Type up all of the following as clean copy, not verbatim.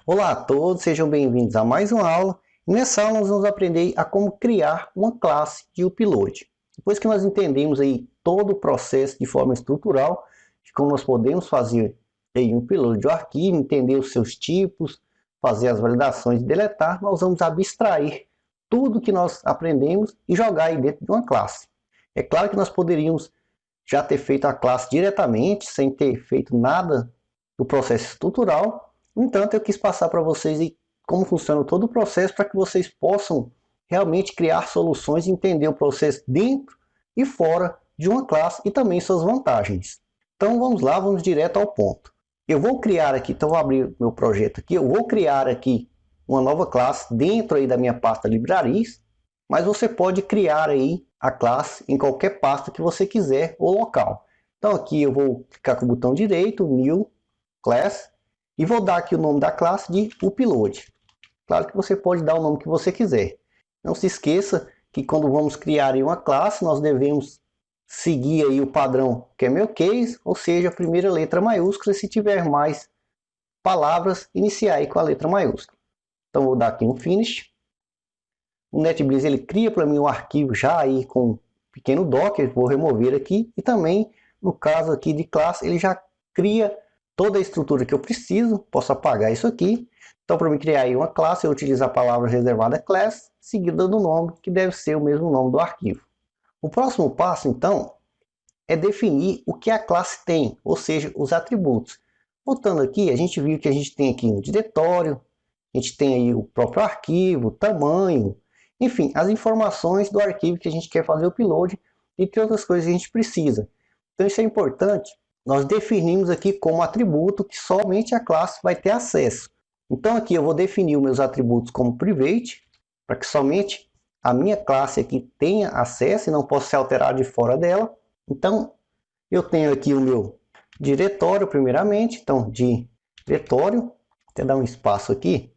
Olá a todos, sejam bem-vindos a mais uma aula. Nessa aula nós vamos aprender a como criar uma classe de upload. Depois que nós entendemos aí todo o processo de forma estrutural, de como nós podemos fazer aí um upload de um arquivo, entender os seus tipos, fazer as validações e deletar, nós vamos abstrair tudo que nós aprendemos e jogar aí dentro de uma classe. É claro que nós poderíamos já ter feito a classe diretamente, sem ter feito nada do processo estrutural. No entanto, eu quis passar para vocês como funciona todo o processo para que vocês possam realmente criar soluções e entender o processo dentro e fora de uma classe e também suas vantagens. Então vamos lá, vamos direto ao ponto. Eu vou criar aqui, então vou abrir meu projeto aqui, eu vou criar aqui uma nova classe dentro aí da minha pasta livrarias, mas você pode criar aí a classe em qualquer pasta que você quiser ou local. Então aqui eu vou clicar com o botão direito, New Class, e vou dar aqui o nome da classe de upload. Claro que você pode dar o nome que você quiser. Não se esqueça que quando vamos criar uma classe, nós devemos seguir aí o padrão camel case, ou seja, a primeira letra maiúscula, se tiver mais palavras, iniciar aí com a letra maiúscula. Então vou dar aqui um finish. O NetBeans ele cria para mim um arquivo já aí com um pequeno docker, vou remover aqui, e também no caso aqui de classe, ele já cria toda a estrutura que eu preciso, posso apagar isso aqui. Então para mim criar aí uma classe, eu utilizo a palavra reservada class, seguida do nome, que deve ser o mesmo nome do arquivo. O próximo passo então, é definir o que a classe tem, ou seja, os atributos. Voltando aqui, a gente viu que a gente tem aqui um diretório, a gente tem aí o próprio arquivo, tamanho, enfim, as informações do arquivo que a gente quer fazer o upload e que outras coisas a gente precisa. Então isso é importante, nós definimos aqui como atributo que somente a classe vai ter acesso. Então aqui eu vou definir os meus atributos como private, para que somente a minha classe aqui tenha acesso e não possa ser alterado de fora dela. Então eu tenho aqui o meu diretório primeiramente, então diretório, até dar um espaço aqui.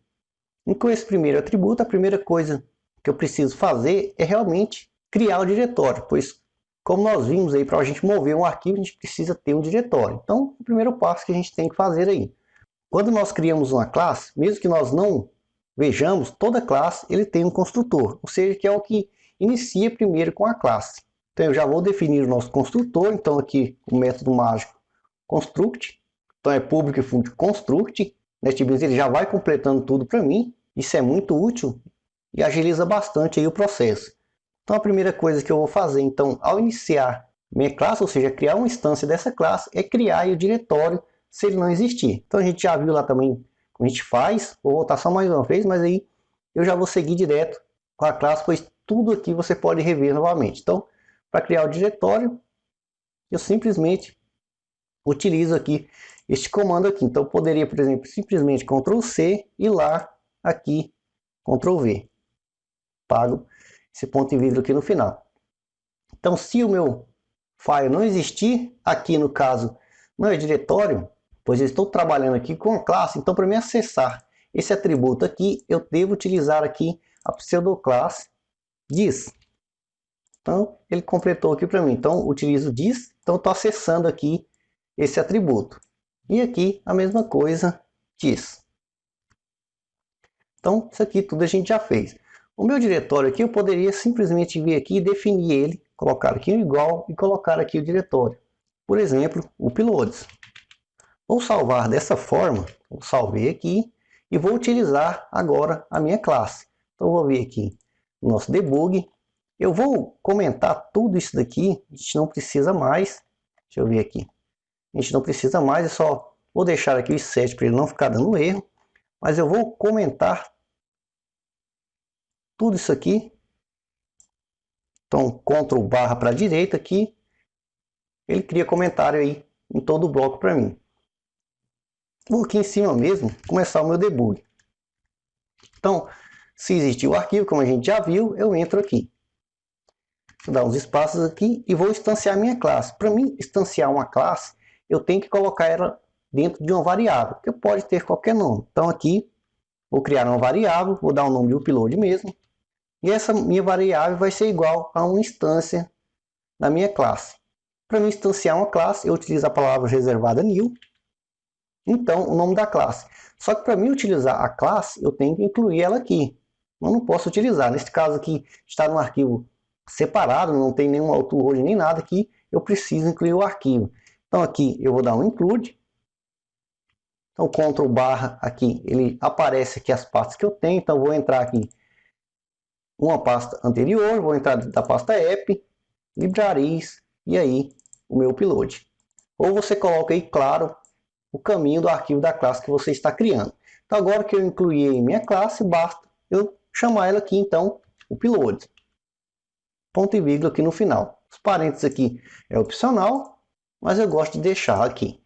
E com esse primeiro atributo, a primeira coisa que eu preciso fazer é realmente criar o diretório, pois como nós vimos aí, para a gente mover um arquivo, a gente precisa ter um diretório. Então, o primeiro passo que a gente tem que fazer aí. Quando nós criamos uma classe, mesmo que nós não vejamos, toda classe ele tem um construtor, ou seja, que é o que inicia primeiro com a classe. Então, eu já vou definir o nosso construtor, então aqui o método mágico construct, então é public function construct, NetBeans ele já vai completando tudo para mim, isso é muito útil e agiliza bastante aí o processo. Então a primeira coisa que eu vou fazer, então, ao iniciar minha classe, ou seja, criar uma instância dessa classe, é criar o diretório se ele não existir. Então a gente já viu lá também como a gente faz, vou voltar só mais uma vez, mas aí eu já vou seguir direto com a classe, pois tudo aqui você pode rever novamente. Então, para criar o diretório, eu simplesmente utilizo aqui este comando aqui. Então eu poderia, por exemplo, simplesmente Ctrl C e lá aqui Ctrl V. Pago esse ponto de vírgula aqui no final. Então se o meu file não existir, aqui no caso não é diretório, pois eu estou trabalhando aqui com a classe, então para me acessar esse atributo aqui, eu devo utilizar aqui a pseudoclasse diz. Então ele completou aqui para mim, então utilizo diz, então estou acessando aqui esse atributo. E aqui a mesma coisa diz. Então isso aqui tudo a gente já fez. O meu diretório aqui eu poderia simplesmente vir aqui e definir ele, colocar aqui um igual e colocar aqui o diretório. Por exemplo, o uploads. Vou salvar dessa forma, eu salvei aqui e vou utilizar agora a minha classe. Então vou vir aqui no nosso debug. Eu vou comentar tudo isso daqui, a gente não precisa mais. Deixa eu ver aqui. A gente não precisa mais, é só vou deixar aqui o set para ele não ficar dando erro. Mas eu vou comentar tudo isso aqui. Então, Ctrl barra para a direita aqui, ele cria comentário aí em todo o bloco para mim. Vou aqui em cima mesmo começar o meu debug. Então, se existir o arquivo, como a gente já viu, eu entro aqui. Vou dar uns espaços aqui e vou instanciar minha classe. Para mim instanciar uma classe, eu tenho que colocar ela dentro de uma variável, que pode ter qualquer nome. Então aqui, vou criar uma variável, vou dar o nome de upload mesmo. E essa minha variável vai ser igual a uma instância da minha classe. Para mim instanciar uma classe, eu utilizo a palavra reservada new. então o nome da classe. Só que para mim utilizar a classe, eu tenho que incluir ela aqui. Eu não posso utilizar. Nesse caso aqui, está no arquivo separado, não tem nenhum autoload nem nada aqui, eu preciso incluir o arquivo. Então aqui eu vou dar um include. Então Ctrl barra aqui, ele aparece aqui as pastas que eu tenho. Então vou entrar aqui uma pasta anterior, vou entrar da pasta app, livrarias e aí o meu upload. Ou você coloca aí, claro, o caminho do arquivo da classe que você está criando. Então agora que eu incluí em minha classe, basta eu chamar ela aqui então, upload. Ponto e vírgula aqui no final. Os parênteses aqui é opcional, mas eu gosto de deixar aqui.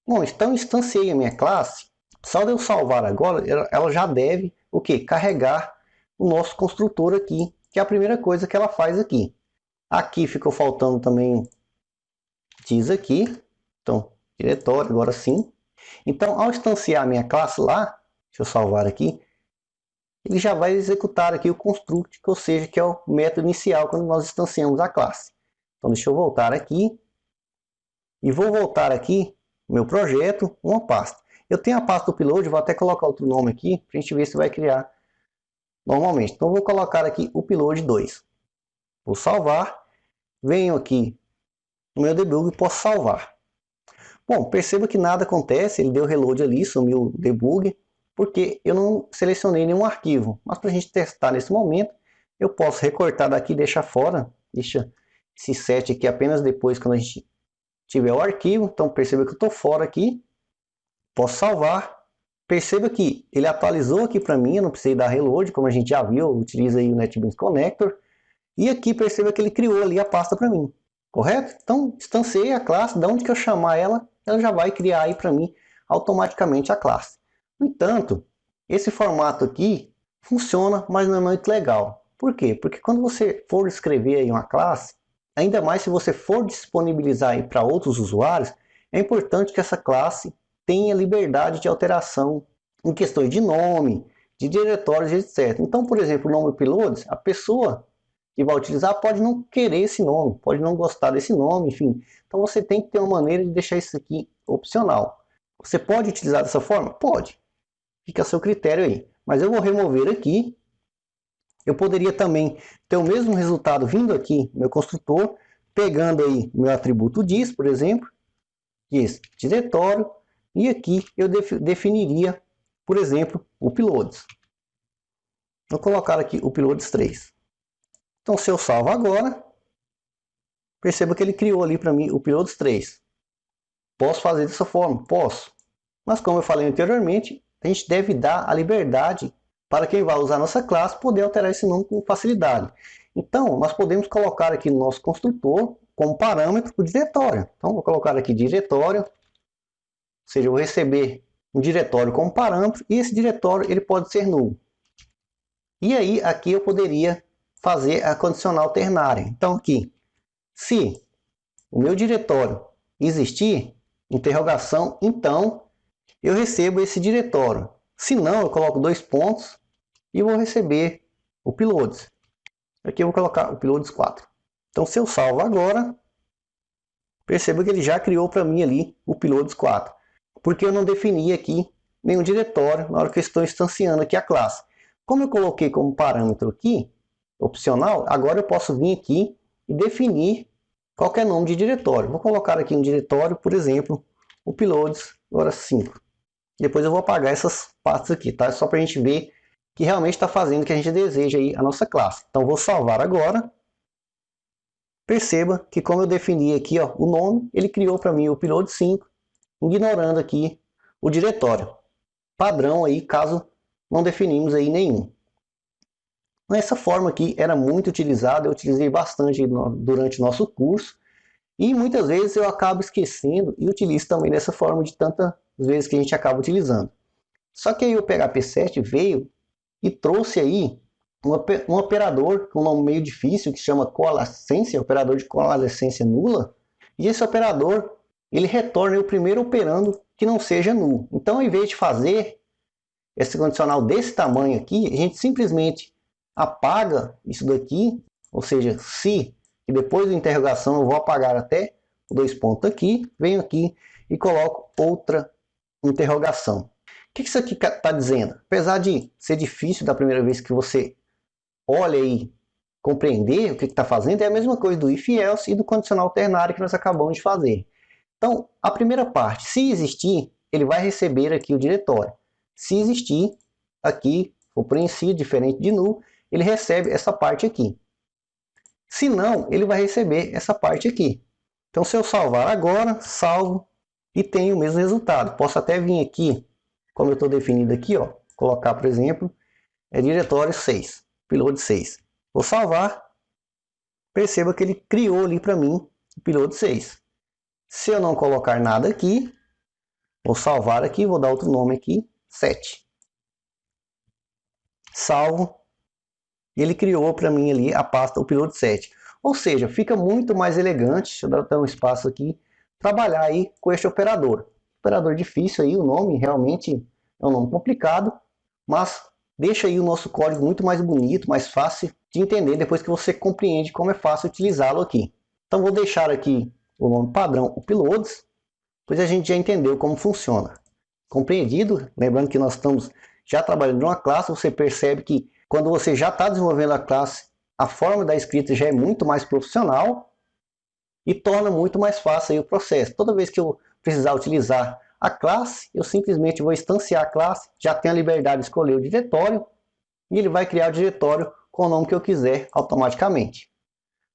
Bom, então instanciei a minha classe. Só de eu salvar agora, ela já deve o quê? Carregar o nosso construtor aqui, que é a primeira coisa que ela faz aqui. Aqui ficou faltando também diz aqui, então diretório, agora sim. Então ao instanciar a minha classe lá, deixa eu salvar aqui, ele já vai executar aqui o construct, ou seja, que é o método inicial quando nós instanciamos a classe. Então deixa eu voltar aqui, e vou voltar aqui no meu projeto, uma pasta. Eu tenho a pasta do upload, vou até colocar outro nome aqui, para a gente ver se vai criar normalmente. Então vou colocar aqui upload 2. Vou salvar, venho aqui no meu debug e posso salvar. Bom, perceba que nada acontece, ele deu reload ali, sumiu o debug, porque eu não selecionei nenhum arquivo. Mas para a gente testar nesse momento, eu posso recortar daqui e deixar fora, deixa esse set aqui apenas depois quando a gente tiver o arquivo. Então perceba que eu estou fora aqui, posso salvar. Perceba que ele atualizou aqui para mim, eu não precisei dar reload, como a gente já viu, utiliza aí o NetBeans Connector. E aqui perceba que ele criou ali a pasta para mim, correto? Então instanciei a classe, de onde que eu chamar ela, ela já vai criar aí para mim automaticamente a classe. No entanto, esse formato aqui funciona, mas não é muito legal. Por quê? Porque quando você for escrever aí uma classe, ainda mais se você for disponibilizar aí para outros usuários, é importante que essa classe tenha liberdade de alteração em questões de nome, de diretórios, etc. Então, por exemplo, o nome uploads, a pessoa que vai utilizar pode não querer esse nome, pode não gostar desse nome, enfim. Então você tem que ter uma maneira de deixar isso aqui opcional. Você pode utilizar dessa forma? Pode. Fica a seu critério aí. Mas eu vou remover aqui. Eu poderia também ter o mesmo resultado vindo aqui no meu construtor, pegando aí meu atributo diz, por exemplo, diz diretório, e aqui eu definiria, por exemplo, o uploads. Vou colocar aqui o uploads 3. Então se eu salvo agora, perceba que ele criou ali para mim o uploads 3. Posso fazer dessa forma? Posso. Mas como eu falei anteriormente, a gente deve dar a liberdade para quem vai usar nossa classe poder alterar esse nome com facilidade. Então, nós podemos colocar aqui no nosso construtor como parâmetro o diretório. Então, vou colocar aqui diretório, ou seja, eu vou receber um diretório como parâmetro e esse diretório ele pode ser nulo. E aí, aqui eu poderia fazer a condicional ternária. Então, aqui, se o meu diretório existir, interrogação, então eu recebo esse diretório. Se não, eu coloco 2 pontos e vou receber o uploads. Aqui eu vou colocar o uploads 4. Então se eu salvo agora, perceba que ele já criou para mim ali o uploads 4. Porque eu não defini aqui nenhum diretório na hora que eu estou instanciando aqui a classe. Como eu coloquei como parâmetro aqui, opcional, agora eu posso vir aqui e definir qualquer nome de diretório. Vou colocar aqui um diretório, por exemplo, uploads, agora 5. Depois eu vou apagar essas partes aqui, tá? Só para a gente ver que realmente está fazendo o que a gente deseja aí a nossa classe. Então vou salvar agora. Perceba que como eu defini aqui ó, o nome, ele criou para mim o upload 5, ignorando aqui o diretório. Padrão aí, caso não definimos aí nenhum. Essa forma aqui era muito utilizada, eu utilizei bastante durante o nosso curso. E muitas vezes eu acabo esquecendo e utilizo também dessa forma de tantas vezes que a gente acaba utilizando. Só que aí o PHP 7 veio e trouxe aí um operador com um nome meio difícil que se chama coalescência, operador de coalescência nula. E esse operador, ele retorna o primeiro operando que não seja nulo. Então, ao invés de fazer esse condicional desse tamanho aqui, a gente simplesmente apaga isso daqui, ou seja, se e depois da interrogação eu vou apagar até o 2 pontos aqui, venho aqui e coloco outra interrogação. O que isso aqui está dizendo? Apesar de ser difícil da primeira vez que você olha e compreender o que está fazendo, é a mesma coisa do if else e do condicional ternário que nós acabamos de fazer. Então, a primeira parte, se existir, ele vai receber aqui o diretório. Se existir, aqui, for preenchido, diferente de null, ele recebe essa parte aqui. Se não, ele vai receber essa parte aqui. Então, se eu salvar agora, salvo e tenho o mesmo resultado. Posso até vir aqui, como eu estou definido aqui, ó, colocar, por exemplo, diretório 6, payload 6. Vou salvar, perceba que ele criou ali para mim o payload 6. Se eu não colocar nada aqui, vou salvar aqui, vou dar outro nome aqui, 7. Salvo, e ele criou para mim ali a pasta o payload 7. Ou seja, fica muito mais elegante, deixa eu dar um espaço aqui, trabalhar aí com este operador. Operador difícil aí, o nome realmente é um nome complicado, mas deixa aí o nosso código muito mais bonito, mais fácil de entender depois que você compreende como é fácil utilizá-lo aqui. Então vou deixar aqui o nome padrão, o payloads, pois a gente já entendeu como funciona. Compreendido? Lembrando que nós estamos já trabalhando em uma classe, você percebe que quando você já está desenvolvendo a classe, a forma da escrita já é muito mais profissional e torna muito mais fácil aí o processo. Toda vez que eu precisar utilizar a classe, eu simplesmente vou instanciar a classe, já tenho a liberdade de escolher o diretório e ele vai criar o diretório com o nome que eu quiser automaticamente.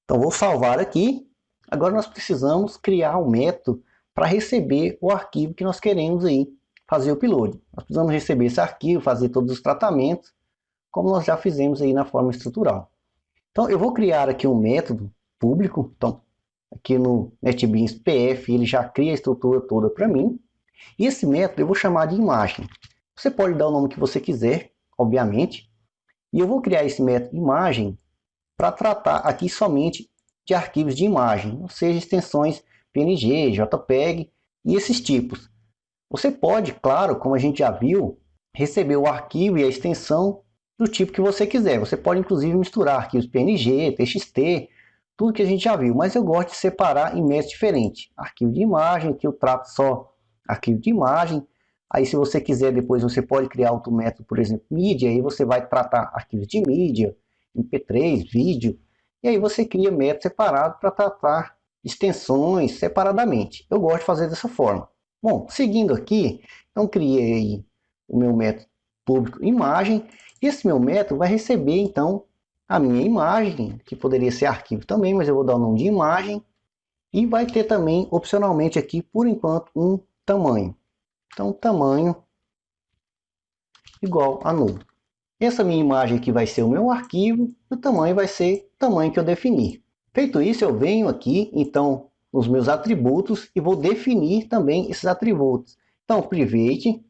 Então vou salvar aqui. Agora nós precisamos criar um método para receber o arquivo que nós queremos aí fazer o upload. Nós precisamos receber esse arquivo, fazer todos os tratamentos, como nós já fizemos aí na forma estrutural. Então eu vou criar aqui um método público. Então aqui no NetBeans PF ele já cria a estrutura toda para mim. E esse método eu vou chamar de imagem. Você pode dar o nome que você quiser, obviamente. E eu vou criar esse método imagem para tratar aqui somente de arquivos de imagem, ou seja, extensões PNG, JPEG e esses tipos. Você pode, claro, como a gente já viu, receber o arquivo e a extensão do tipo que você quiser. Você pode inclusive misturar arquivos PNG, TXT, tudo que a gente já viu, mas eu gosto de separar em métodos diferentes. Arquivo de imagem, que eu trato só arquivo de imagem. Aí se você quiser depois você pode criar outro método, por exemplo, mídia, aí você vai tratar arquivos de mídia, MP3, vídeo, e aí você cria métodos separados para tratar extensões separadamente. Eu gosto de fazer dessa forma. Bom, seguindo aqui, então criei o meu método público imagem. Esse meu método vai receber então a minha imagem, que poderia ser arquivo também, mas eu vou dar o nome de imagem. E vai ter também, opcionalmente aqui, por enquanto, um tamanho. Então, tamanho igual a null. Essa minha imagem aqui vai ser o meu arquivo, e o tamanho vai ser o tamanho que eu definir. Feito isso, eu venho aqui, então, nos meus atributos, e vou definir também esses atributos. Então, private,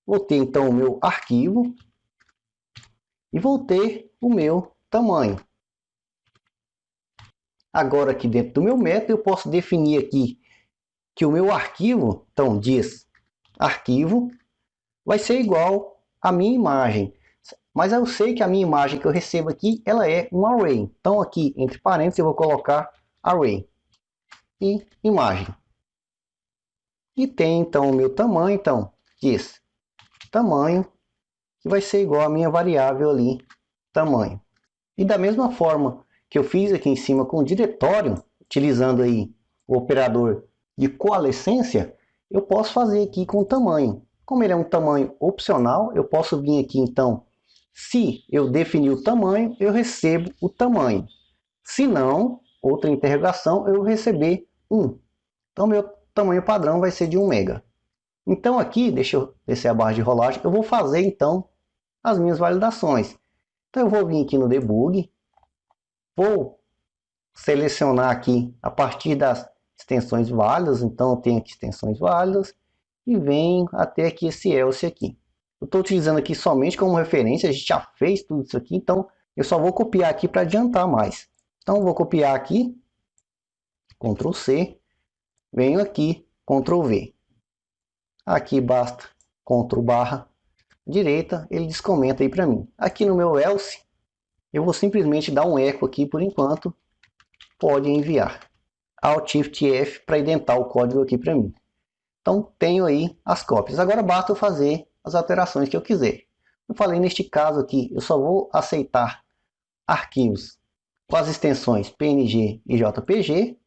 vou ter então o meu arquivo, e vou ter o meu tamanho. Agora, aqui dentro do meu método, eu posso definir aqui que o meu arquivo, então, diz arquivo, vai ser igual à minha imagem. Mas eu sei que a minha imagem que eu recebo aqui, ela é um array. Então aqui, entre parênteses, eu vou colocar array e imagem. E tem então o meu tamanho, então, diz tamanho, que vai ser igual à minha variável ali, tamanho. E da mesma forma que eu fiz aqui em cima com o diretório, utilizando aí o operador de coalescência, eu posso fazer aqui com o tamanho. Como ele é um tamanho opcional, eu posso vir aqui então, se eu definir o tamanho, eu recebo o tamanho. Se não, outra interrogação, eu vou receber 1. Então meu tamanho padrão vai ser de 1 MB. Então aqui, deixa eu descer a barra de rolagem, eu vou fazer então as minhas validações. Então eu vou vir aqui no debug, vou selecionar aqui a partir das extensões válidas, então eu tenho aqui extensões válidas, e venho até aqui esse else aqui. Eu estou utilizando aqui somente como referência, a gente já fez tudo isso aqui, então eu só vou copiar aqui para adiantar mais. Então vou copiar aqui, Ctrl C, venho aqui, Ctrl V. Aqui basta Ctrl barra direita, ele descomenta aí para mim. Aqui no meu else, eu vou simplesmente dar um eco aqui por enquanto, pode enviar. Alt Shift F para indentar o código aqui para mim. Então tenho aí as cópias. Agora basta eu fazer as alterações que eu quiser. Eu falei neste caso aqui, eu só vou aceitar arquivos com as extensões PNG e JPG.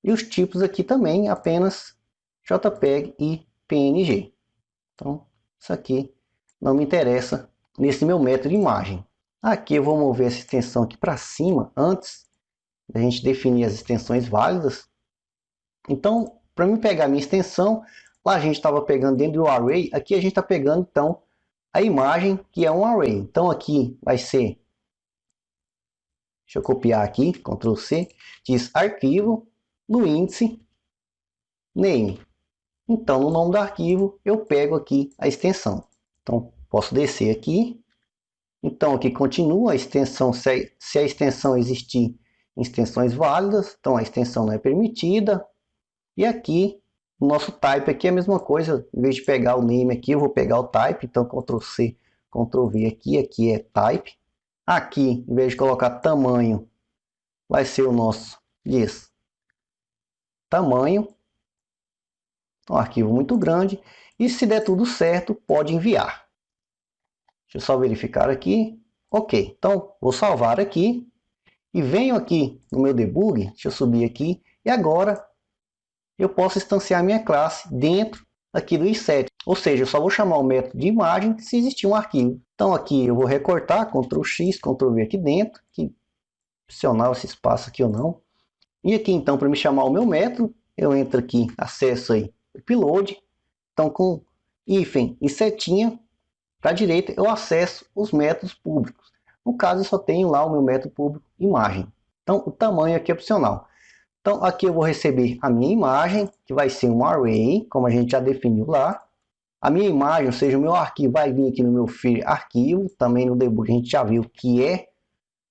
E os tipos aqui também apenas JPEG e PNG. Então isso aqui não me interessa nesse meu método de imagem. Aqui eu vou mover essa extensão aqui para cima antes da gente definir as extensões válidas. Então, para mim pegar a minha extensão, lá a gente estava pegando dentro do array, aqui a gente está pegando então a imagem que é um array. Então aqui vai ser, deixa eu copiar aqui, Ctrl C, diz arquivo, no índice, name. Então no nome do arquivo eu pego aqui a extensão. Então posso descer aqui. Então aqui continua a extensão, se a extensão existir em extensões válidas, então a extensão não é permitida. E aqui, o nosso type aqui é a mesma coisa, em vez de pegar o name aqui, eu vou pegar o type, então Ctrl C, Ctrl V aqui é type. Aqui, em vez de colocar tamanho, vai ser o nosso tamanho. Um arquivo muito grande. E se der tudo certo, pode enviar. Deixa eu só verificar aqui. Ok, então vou salvar aqui. E venho aqui no meu debug, deixa eu subir aqui. E agora eu posso instanciar minha classe dentro aqui do i7. Ou seja, eu só vou chamar o método de imagem se existir um arquivo. Então aqui eu vou recortar, Ctrl X, Ctrl V aqui dentro, que opcional esse espaço aqui ou não. E aqui então, para me chamar o meu método, eu entro aqui, acesso aí o upload. Então com hífen e setinha para a direita eu acesso os métodos públicos. No caso eu só tenho lá o meu método público imagem. Então o tamanho aqui é opcional. Então aqui eu vou receber a minha imagem, que vai ser um array, como a gente já definiu lá. A minha imagem, ou seja, o meu arquivo vai vir aqui no meu file arquivo, também no debug a gente já viu que é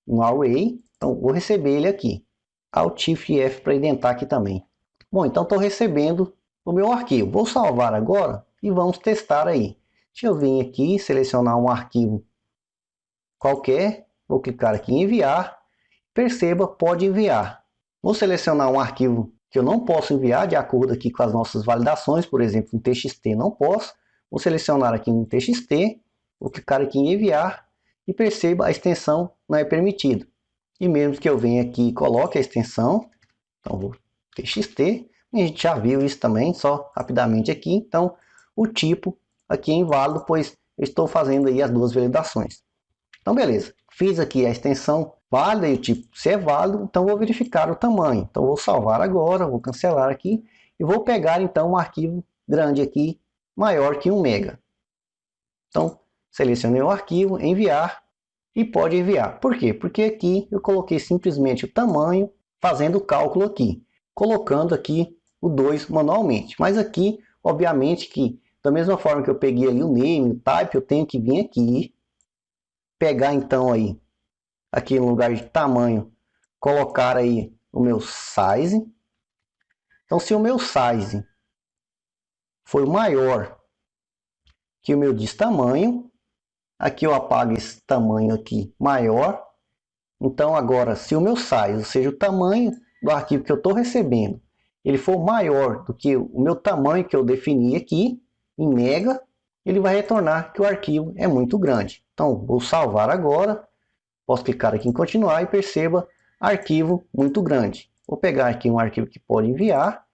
um array. Então vou receber ele aqui. Alt Shift F para indentar aqui também. Bom, então estou recebendo o meu arquivo. Vou salvar agora e vamos testar aí. Deixa eu vir aqui, selecionar um arquivo qualquer. Vou clicar aqui em enviar. Perceba, pode enviar. Vou selecionar um arquivo que eu não posso enviar de acordo aqui com as nossas validações, por exemplo, um TXT não posso. Vou selecionar aqui um TXT, vou clicar aqui em enviar e perceba a extensão não é permitida. E mesmo que eu venha aqui e coloque a extensão, então vou TXT, a gente já viu isso também, só rapidamente aqui. Então o tipo aqui é inválido, pois eu estou fazendo aí as duas validações. Então beleza, fiz aqui a extensão válida e o tipo se é válido, então vou verificar o tamanho. Então vou salvar agora, vou cancelar aqui e vou pegar então um arquivo grande aqui, maior que 1 mega. Então selecionei o arquivo, enviar e pode enviar. Por quê? Porque aqui eu coloquei simplesmente o tamanho, fazendo o cálculo aqui, colocando aqui o 2 manualmente. Mas aqui, obviamente que da mesma forma que eu peguei ali o name, o type, eu tenho que vir aqui, pegar então aí, aqui no lugar de tamanho, colocar aí o meu size. Então se o meu size for maior que o meu diz tamanho, aqui eu apago esse tamanho aqui maior. Então agora se o meu size, ou seja, o tamanho do arquivo que eu estou recebendo, ele for maior do que o meu tamanho que eu defini aqui, em mega, ele vai retornar que o arquivo é muito grande. Então vou salvar agora. Posso clicar aqui em continuar e perceba arquivo muito grande. Vou pegar aqui um arquivo que pode enviar,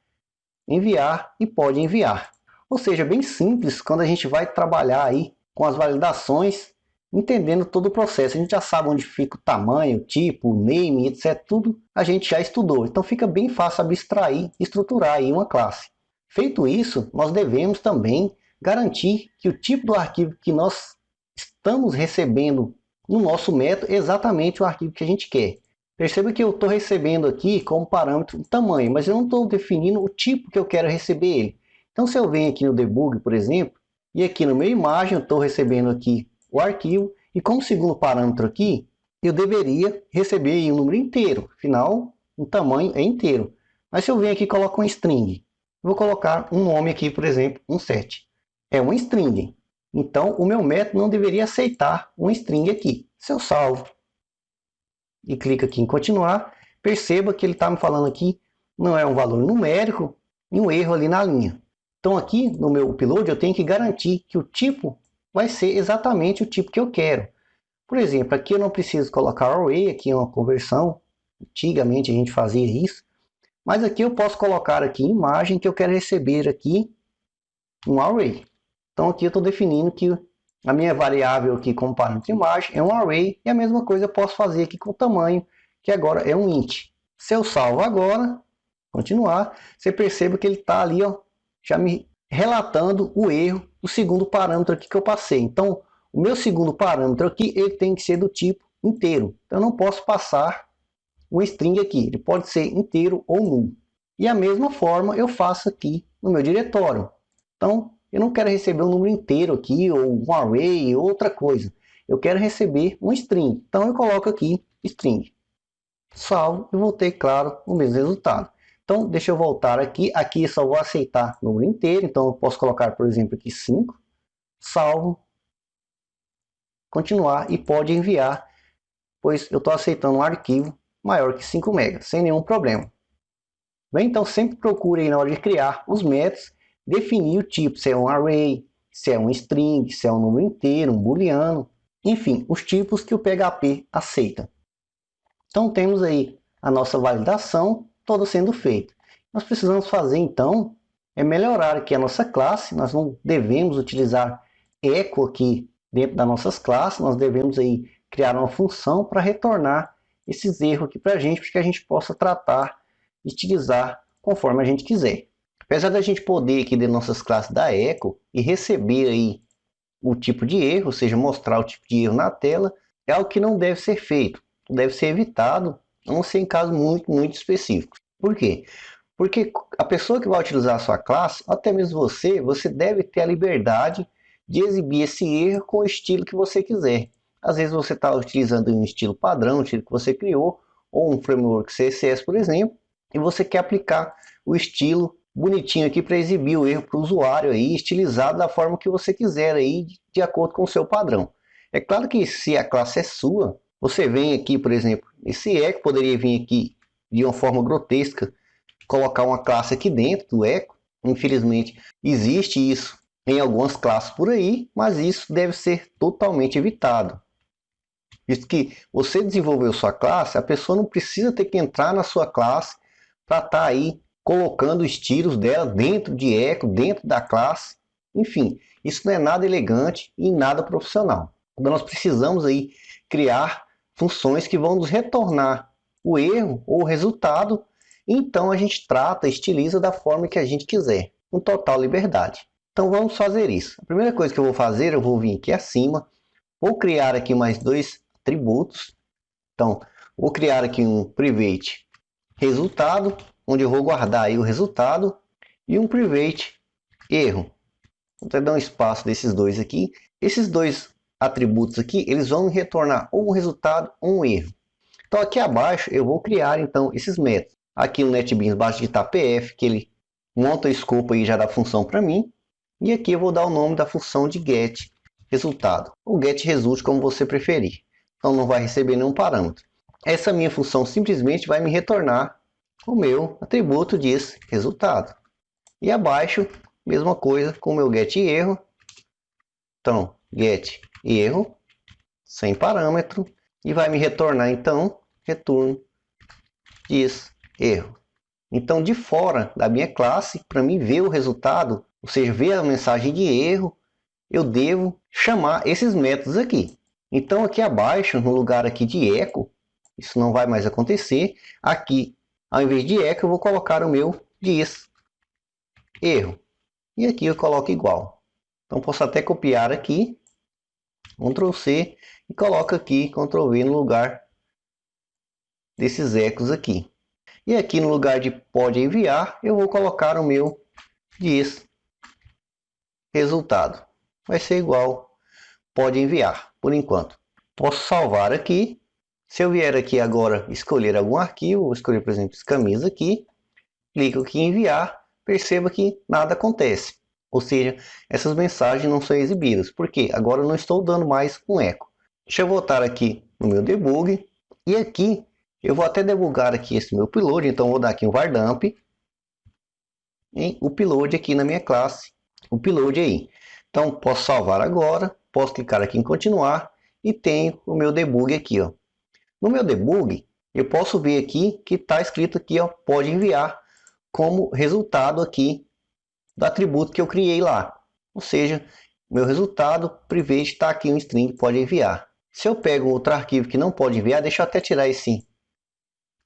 enviar e pode enviar. Ou seja, bem simples quando a gente vai trabalhar aí com as validações, entendendo todo o processo. A gente já sabe onde fica o tamanho, o tipo, o name, etc. Tudo a gente já estudou. Então fica bem fácil abstrair e estruturar aí uma classe. Feito isso, nós devemos também garantir que o tipo do arquivo que nós estamos recebendo no nosso método exatamente o arquivo que a gente quer. Perceba que eu estou recebendo aqui como parâmetro o tamanho, mas eu não estou definindo o tipo que eu quero receber ele. Então se eu venho aqui no debug, por exemplo, e aqui no meu imagem eu estou recebendo aqui o arquivo, e como segundo parâmetro aqui, eu deveria receber um número inteiro, afinal o tamanho é inteiro. Mas se eu venho aqui e coloco um string, eu vou colocar um nome aqui, por exemplo, um 7. É um string. Então, o meu método não deveria aceitar um string aqui. Se eu salvo e clico aqui em continuar, perceba que ele está me falando aqui, não é um valor numérico, e um erro ali na linha. Então aqui no meu upload eu tenho que garantir que o tipo vai ser exatamente o tipo que eu quero. Por exemplo, aqui eu não preciso colocar array, aqui é uma conversão. Antigamente a gente fazia isso. Mas aqui eu posso colocar aqui imagem que eu quero receber aqui um array. Então aqui eu estou definindo que a minha variável aqui como parâmetro imagem é um array. E a mesma coisa eu posso fazer aqui com o tamanho, que agora é um int. Se eu salvo agora, continuar, você percebe que ele está ali, ó, já me relatando o erro do segundo parâmetro aqui que eu passei. Então, o meu segundo parâmetro aqui, ele tem que ser do tipo inteiro. Então, eu não posso passar um string aqui. Ele pode ser inteiro ou null. E a mesma forma eu faço aqui no meu diretório. Então, eu não quero receber um número inteiro aqui, ou um array, ou outra coisa. Eu quero receber um string. Então, eu coloco aqui string. Salvo e vou ter, claro, o mesmo resultado. Então, deixa eu voltar aqui. Aqui eu só vou aceitar o número inteiro. Então, eu posso colocar, por exemplo, aqui 5. Salvo. Continuar e pode enviar, pois eu estou aceitando um arquivo maior que 5 MB, sem nenhum problema. Bem, então, sempre procure aí, na hora de criar os métodos, definir o tipo, se é um array, se é um string, se é um número inteiro, um booleano, enfim, os tipos que o PHP aceita. Então, temos aí a nossa validação toda sendo feita. Nós precisamos fazer, então, é melhorar aqui a nossa classe. Nós não devemos utilizar echo aqui dentro das nossas classes. Nós devemos aí criar uma função para retornar esses erros aqui para a gente, para que a gente possa tratar e utilizar conforme a gente quiser. Apesar da gente poder aqui de nossas classes dar echo e receber aí o tipo de erro, ou seja, mostrar o tipo de erro na tela, é algo que não deve ser feito. Deve ser evitado, a não ser em casos muito específicos. Por quê? Porque a pessoa que vai utilizar a sua classe, até mesmo você deve ter a liberdade de exibir esse erro com o estilo que você quiser. Às vezes você está utilizando um estilo padrão, um estilo que você criou, ou um framework CSS, por exemplo, e você quer aplicar o estilo bonitinho aqui para exibir o erro para o usuário aí, estilizado da forma que você quiser aí, de acordo com o seu padrão. É claro que se a classe é sua, você vem aqui, por exemplo, esse echo poderia vir aqui de uma forma grotesca, colocar uma classe aqui dentro do echo. Infelizmente, existe isso em algumas classes por aí, mas isso deve ser totalmente evitado. Visto que você desenvolveu sua classe, a pessoa não precisa ter que entrar na sua classe para estar aí colocando estilos dela dentro de echo, dentro da classe. Enfim, isso não é nada elegante e nada profissional. Então nós precisamos aí criar funções que vão nos retornar o erro ou o resultado. Então a gente trata, estiliza da forma que a gente quiser, com total liberdade. Então vamos fazer isso. A primeira coisa que eu vou fazer, eu vou vir aqui acima, vou criar aqui mais dois atributos. Então, vou criar aqui um private resultado, onde eu vou guardar aí o resultado, e um private erro. Vou até dar um espaço desses dois aqui. Esses dois atributos aqui, eles vão me retornar ou um resultado ou um erro. Então, aqui abaixo, eu vou criar então esses métodos. Aqui no NetBeans, basta digitar pf, que ele monta o escopo aí já da função para mim. E aqui eu vou dar o nome da função de get resultado, ou get result, como você preferir. Então não vai receber nenhum parâmetro. Essa minha função simplesmente vai me retornar o meu atributo diz resultado. E abaixo, mesma coisa com o meu get erro. Então, get erro, sem parâmetro, e vai me retornar então return diz erro. Então, de fora da minha classe, para mim ver o resultado, ou seja, ver a mensagem de erro, eu devo chamar esses métodos aqui. Então, aqui abaixo, no lugar aqui de echo, isso não vai mais acontecer. Aqui, ao invés de echo, eu vou colocar o meu diz erro. E aqui eu coloco igual. Então, posso até copiar aqui, Ctrl C, e coloco aqui, Ctrl V no lugar desses echos aqui. E aqui no lugar de pode enviar, eu vou colocar o meu diz resultado. Vai ser igual pode enviar, por enquanto. Posso salvar aqui. Se eu vier aqui agora escolher algum arquivo, vou escolher, por exemplo, esse camisa aqui, clico aqui em enviar, perceba que nada acontece. Ou seja, essas mensagens não são exibidas. Por quê? Agora eu não estou dando mais um eco. Deixa eu voltar aqui no meu debug. E aqui eu vou até debugar aqui esse meu upload. Então vou dar aqui um var dump. em upload aqui na minha classe, upload aí. Então posso salvar agora, posso clicar aqui em continuar e tenho o meu debug aqui, ó. No meu debug, eu posso ver aqui que está escrito aqui, ó, pode enviar como resultado aqui do atributo que eu criei lá. Ou seja, meu resultado private está aqui um string pode enviar. Se eu pego outro arquivo que não pode enviar, deixa eu até tirar esse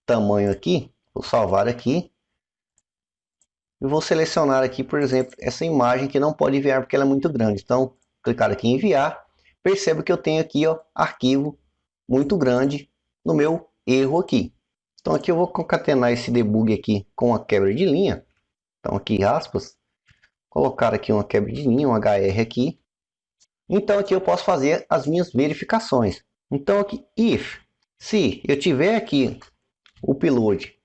tamanho aqui, vou salvar aqui e vou selecionar aqui, por exemplo, essa imagem que não pode enviar porque ela é muito grande. Então, clicar aqui em enviar, percebo que eu tenho aqui, ó, arquivo muito grande no meu erro aqui. Então aqui eu vou concatenar esse debug aqui com a quebra de linha. Então aqui aspas, colocar aqui uma quebra de linha, um HR aqui. Então aqui eu posso fazer as minhas verificações. Então aqui if, se eu tiver aqui o upload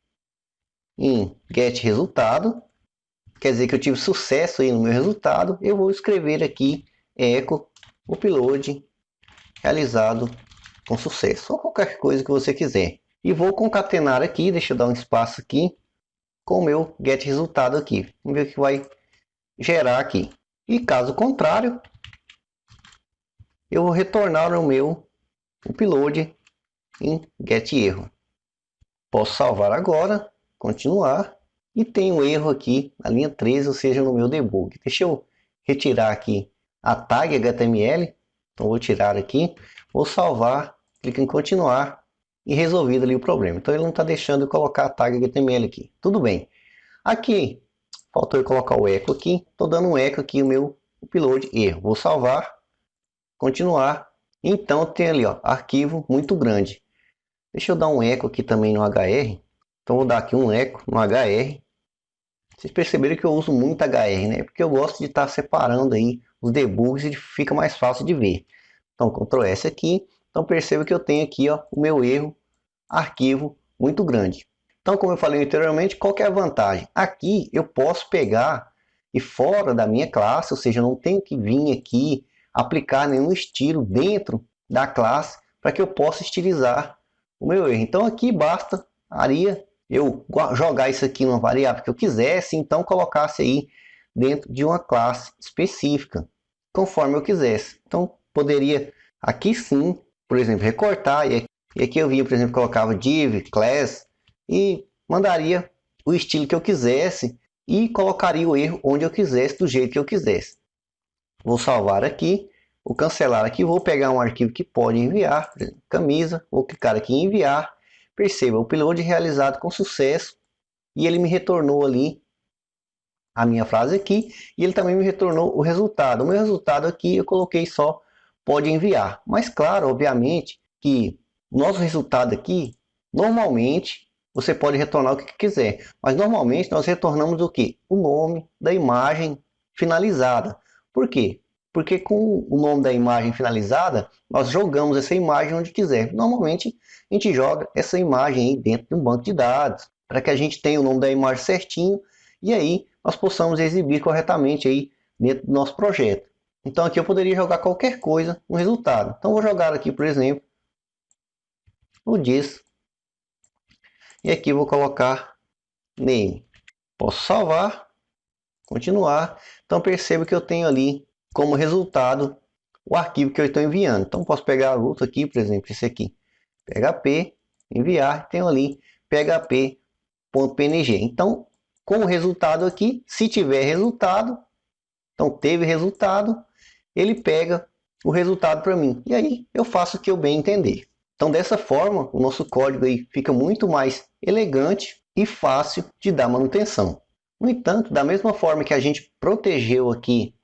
em get resultado, quer dizer que eu tive sucesso aí no meu resultado, eu vou escrever aqui echo upload realizado com sucesso, ou qualquer coisa que você quiser. E vou concatenar aqui, deixa eu dar um espaço aqui, com o meu get resultado aqui. Vamos ver o que vai gerar aqui. E caso contrário, eu vou retornar o meu upload em get erro. Posso salvar agora, continuar, e tem um erro aqui na linha 13, ou seja, no meu debug. Deixa eu retirar aqui a tag HTML, então vou tirar aqui, vou salvar, clico em continuar e resolvido ali o problema. Então ele não está deixando eu colocar a tag HTML aqui. Tudo bem. Aqui, faltou eu colocar o eco aqui, estou dando um eco aqui o meu upload erro. Vou salvar, continuar, então tem ali, ó, arquivo muito grande. Deixa eu dar um eco aqui também no HR. Então vou dar aqui um eco no HR. Vocês perceberam que eu uso muito HR, né? Porque eu gosto de estar separando aí os debugs e fica mais fácil de ver. Então Ctrl S aqui. Então perceba que eu tenho aqui, ó, o meu erro, arquivo muito grande. Então como eu falei anteriormente, qual que é a vantagem? Aqui eu posso pegar e fora da minha classe, ou seja, eu não tenho que vir aqui aplicar nenhum estilo dentro da classe para que eu possa estilizar o meu erro. Então aqui bastaria eu jogar isso aqui numa variável que eu quisesse, então colocasse aí dentro de uma classe específica, conforme eu quisesse. Então poderia aqui sim, por exemplo, recortar e aqui eu vinha, por exemplo, colocava div, class e mandaria o estilo que eu quisesse e colocaria o erro onde eu quisesse, do jeito que eu quisesse. Vou salvar aqui, vou cancelar aqui, vou pegar um arquivo que pode enviar, camisa, vou clicar aqui em enviar, perceba, o upload realizado com sucesso e ele me retornou ali a minha frase aqui e ele também me retornou o resultado. O meu resultado aqui eu coloquei só pode enviar, mas claro, obviamente que o nosso resultado aqui, normalmente você pode retornar o que quiser, mas normalmente nós retornamos o que? O nome da imagem finalizada. Por quê? Porque com o nome da imagem finalizada, nós jogamos essa imagem onde quiser. Normalmente, a gente joga essa imagem aí dentro de um banco de dados, para que a gente tenha o nome da imagem certinho, e aí nós possamos exibir corretamente aí dentro do nosso projeto. Então aqui eu poderia jogar qualquer coisa no resultado. Então vou jogar aqui, por exemplo, o diz, e aqui vou colocar name. Posso salvar, continuar. Então perceba que eu tenho ali como resultado o arquivo que eu estou enviando. Então posso pegar a luta aqui, por exemplo, esse aqui, php, enviar, tenho ali php.png. Então, com o resultado aqui, se tiver resultado, então teve resultado, ele pega o resultado para mim. E aí eu faço o que eu bem entender. Então dessa forma, o nosso código aí fica muito mais elegante e fácil de dar manutenção. No entanto, da mesma forma que a gente protegeu aqui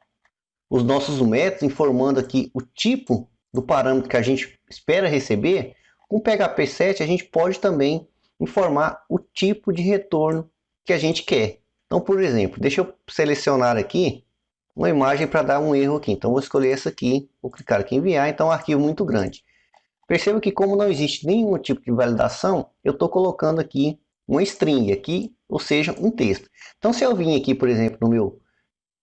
os nossos métodos, informando aqui o tipo do parâmetro que a gente espera receber, com o PHP 7 a gente pode também informar o tipo de retorno que a gente quer. Então, por exemplo, deixa eu selecionar aqui uma imagem para dar um erro aqui. Então, vou escolher essa aqui, vou clicar aqui em enviar, então é um arquivo muito grande. Perceba que como não existe nenhum tipo de validação, eu estou colocando aqui uma string aqui, ou seja, um texto. Então, se eu vim aqui, por exemplo, no meu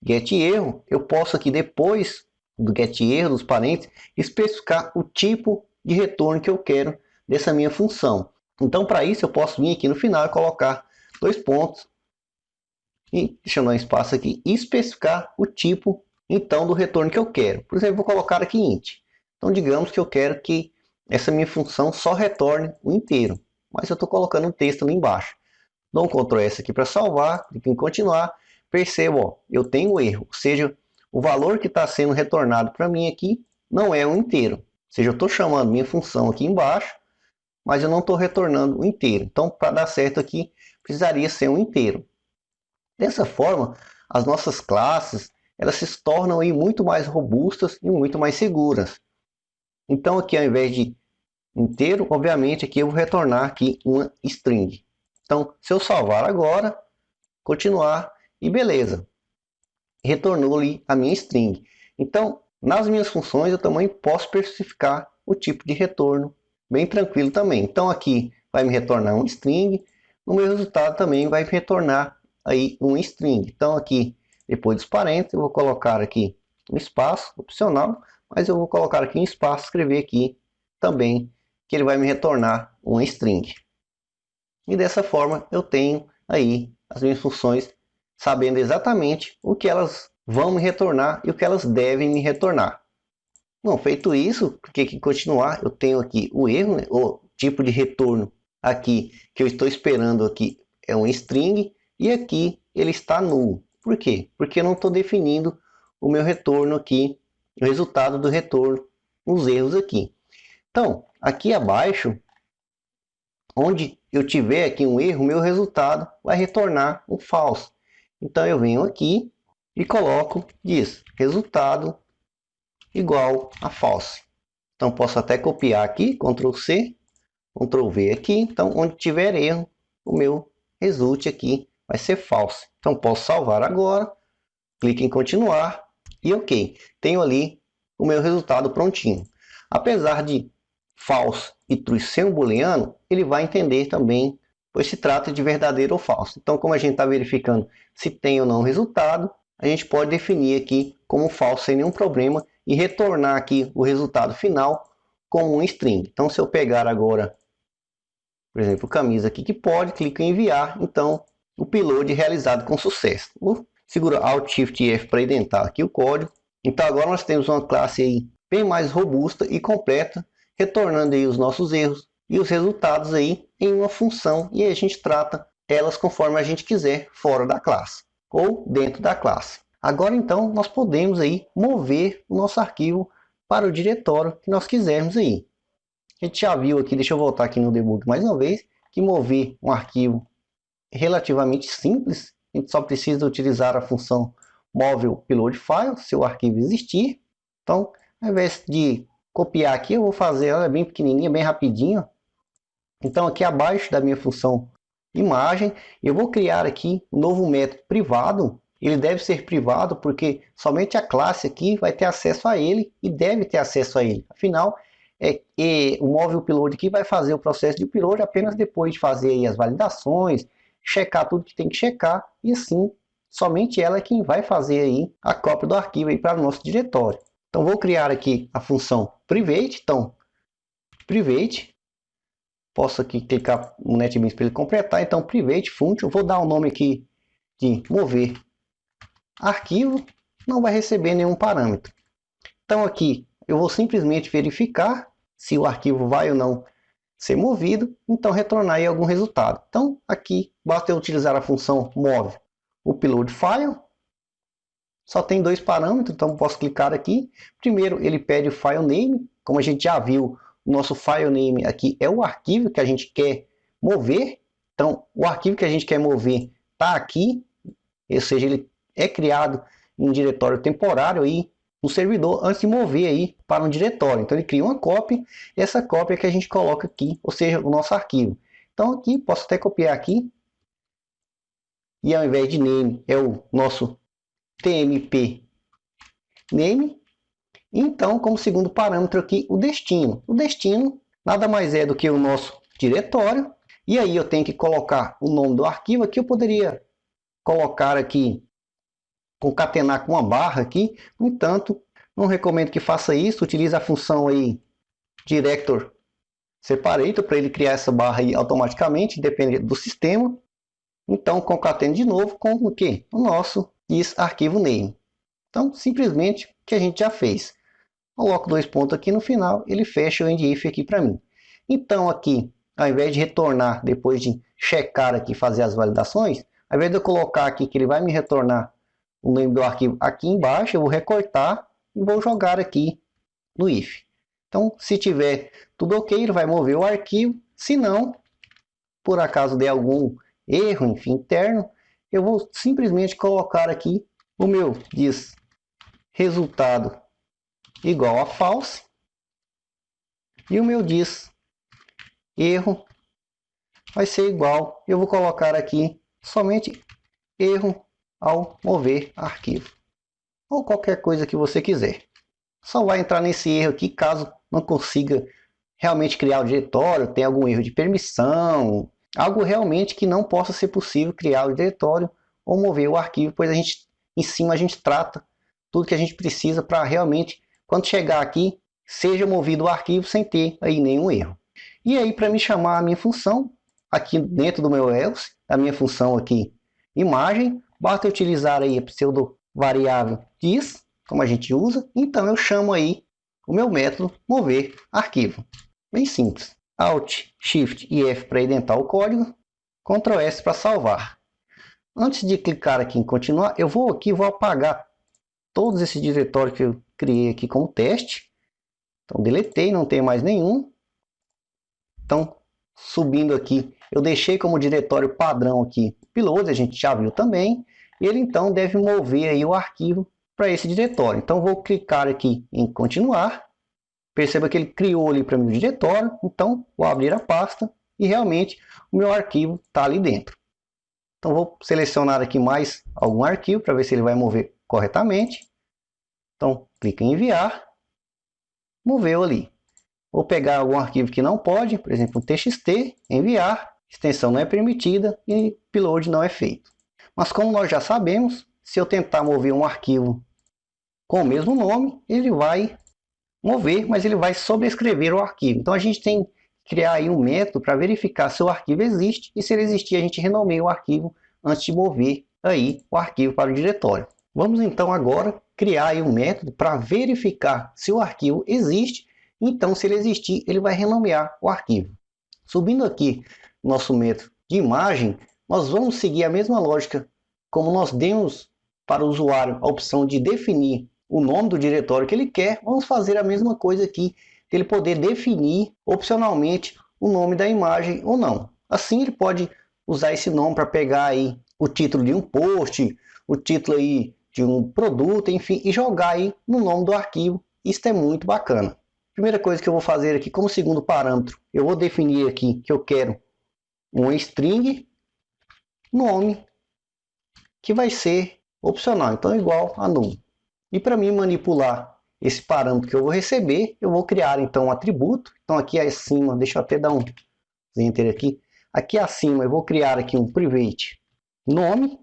get erro, eu posso aqui depois do get erro, dos parênteses, especificar o tipo de retorno que eu quero dessa minha função. Então, para isso, eu posso vir aqui no final e colocar dois pontos, e deixa eu dar um espaço aqui, e especificar o tipo então do retorno que eu quero. Por exemplo, vou colocar aqui int. Então digamos que eu quero que essa minha função só retorne o inteiro, mas eu estou colocando um texto ali embaixo. Dou um Ctrl S aqui para salvar, clico em continuar, percebo, ó, eu tenho um erro, ou seja, o valor que está sendo retornado para mim aqui não é um inteiro. Ou seja, eu estou chamando minha função aqui embaixo, mas eu não estou retornando o inteiro. Então, para dar certo aqui, precisaria ser um inteiro. Dessa forma, as nossas classes elas se tornam aí muito mais robustas e muito mais seguras. Então, aqui ao invés de inteiro, obviamente aqui eu vou retornar aqui uma string. Então, se eu salvar agora, continuar e beleza, retornou ali a minha string. Então, nas minhas funções eu também posso especificar o tipo de retorno bem tranquilo também. Então aqui vai me retornar um string, no meu resultado também vai me retornar aí um string. Então aqui, depois dos parênteses, eu vou colocar aqui um espaço opcional, mas eu vou colocar aqui um espaço, escrever aqui também que ele vai me retornar um string. E dessa forma eu tenho aí as minhas funções sabendo exatamente o que elas vão me retornar e o que elas devem me retornar. Bom, feito isso, clique em continuar, eu tenho aqui o erro, né? O tipo de retorno aqui que eu estou esperando aqui é um string e aqui ele está nulo. Por quê? Porque eu não estou definindo o meu retorno aqui, o resultado do retorno, os erros aqui. Então, aqui abaixo, onde eu tiver aqui um erro, meu resultado vai retornar um false. Então eu venho aqui e coloco diz resultado igual a false. Então posso até copiar aqui, Ctrl C, Ctrl V aqui. Então onde tiver erro, o meu result aqui vai ser false. Então posso salvar agora, clique em continuar e ok. Tenho ali o meu resultado prontinho. Apesar de false e true ser um booleano, ele vai entender também, pois se trata de verdadeiro ou falso. Então, como a gente está verificando se tem ou não resultado, a gente pode definir aqui como falso sem nenhum problema e retornar aqui o resultado final como um string. Então, se eu pegar agora, por exemplo, camisa aqui que pode, clico em enviar, então o upload realizado com sucesso. Vou segurar Alt Shift F para indentar aqui o código. Então agora nós temos uma classe aí bem mais robusta e completa, retornando aí os nossos erros e os resultados aí em uma função e a gente trata elas conforme a gente quiser fora da classe ou dentro da classe. Agora então nós podemos aí mover o nosso arquivo para o diretório que nós quisermos aí. A gente já viu aqui, deixa eu voltar aqui no debug mais uma vez, que mover um arquivo é relativamente simples. A gente só precisa utilizar a função móvel upload file, se o arquivo existir. Então, ao invés de copiar aqui, eu vou fazer ela bem pequenininha, bem rapidinho. Então, aqui abaixo da minha função imagem, eu vou criar aqui um novo método privado. Ele deve ser privado porque somente a classe aqui vai ter acesso a ele e deve ter acesso a ele. Afinal, o móvel upload aqui vai fazer o processo de upload apenas depois de fazer aí as validações, checar tudo que tem que checar e assim somente ela é quem vai fazer aí a cópia do arquivo aí para o nosso diretório. Então vou criar aqui a função private, então private, posso aqui clicar no NetBeans para ele completar, então private function, vou dar um nome aqui de mover arquivo, não vai receber nenhum parâmetro. Então aqui eu vou simplesmente verificar se o arquivo vai ou não ser movido, então retornar aí algum resultado. Então aqui basta eu utilizar a função move upload file, só tem dois parâmetros, então posso clicar aqui. Primeiro ele pede o file name, como a gente já viu, o nosso file name aqui é o arquivo que a gente quer mover. Então o arquivo que a gente quer mover está aqui, ou seja, ele é criado em um diretório temporário aí no servidor antes de mover aí para um diretório. Então ele cria uma cópia e essa cópia que a gente coloca aqui, ou seja, o nosso arquivo. Então aqui posso até copiar aqui e ao invés de name é o nosso tmp name. Então como segundo parâmetro aqui o destino. O destino nada mais é do que o nosso diretório e aí eu tenho que colocar o nome do arquivo. Aqui eu poderia colocar aqui concatenar com uma barra aqui, no entanto, não recomendo que faça isso. Utilize a função aí director separator para ele criar essa barra aí automaticamente, independente do sistema. Então, concateno de novo com o quê? O nosso diz arquivo name. Então, simplesmente o que a gente já fez. Coloco 2 pontos aqui no final, ele fecha o end if aqui para mim. Então, aqui, ao invés de retornar, depois de checar aqui, fazer as validações, ao invés de eu colocar aqui que ele vai me retornar o nome do arquivo aqui embaixo, eu vou recortar e vou jogar aqui no if. Então, se tiver tudo ok, ele vai mover o arquivo. Se não, por acaso der algum erro, enfim, interno, eu vou simplesmente colocar aqui o meu diz resultado igual a false e o meu diz erro vai ser igual, eu vou colocar aqui somente erro ao mover arquivo, ou qualquer coisa que você quiser. Só vai entrar nesse erro aqui caso não consiga realmente criar o diretório, tem algum erro de permissão, algo realmente que não possa ser possível criar o diretório ou mover o arquivo, pois a gente, em cima a gente trata tudo que a gente precisa para realmente, quando chegar aqui, seja movido o arquivo sem ter aí nenhum erro. E aí, para me chamar a minha função, aqui dentro do meu else, a minha função aqui, imagem, basta utilizar aí a pseudo variável diz, como a gente usa, então eu chamo aí o meu método mover arquivo. Bem simples. Alt, Shift e F para indentar o código, Ctrl S para salvar. Antes de clicar aqui em continuar, eu vou aqui vou apagar todos esses diretórios que eu criei aqui como teste. Então deletei, não tem mais nenhum. Então, subindo aqui, eu deixei como diretório padrão aqui Payload, a gente já viu também. E ele então deve mover aí o arquivo para esse diretório. Então vou clicar aqui em continuar. Perceba que ele criou ali para mim o diretório, então vou abrir a pasta e realmente o meu arquivo está ali dentro. Então vou selecionar aqui mais algum arquivo para ver se ele vai mover corretamente. Então clica em enviar, moveu ali. Vou pegar algum arquivo que não pode, por exemplo um txt, enviar, extensão não é permitida e upload não é feito. Mas como nós já sabemos, se eu tentar mover um arquivo com o mesmo nome, ele vai mover, mas ele vai sobrescrever o arquivo. Então a gente tem que criar aí um método para verificar se o arquivo existe e se ele existir a gente renomeia o arquivo antes de mover aí o arquivo para o diretório. Vamos então agora criar aí um método para verificar se o arquivo existe, então se ele existir ele vai renomear o arquivo. Subindo aqui nosso método de imagem, nós vamos seguir a mesma lógica como nós demos para o usuário a opção de definir o nome do diretório que ele quer, vamos fazer a mesma coisa aqui, ele poder definir opcionalmente o nome da imagem ou não. Assim ele pode usar esse nome para pegar aí o título de um post, o título aí de um produto, enfim, e jogar aí no nome do arquivo. Isso é muito bacana. Primeira coisa que eu vou fazer aqui como segundo parâmetro, eu vou definir aqui que eu quero um string nome que vai ser opcional, então igual a null. E para mim manipular esse parâmetro que eu vou receber, eu vou criar então um atributo. Então aqui acima, deixa eu até dar um enter aqui. Aqui acima eu vou criar aqui um private nome.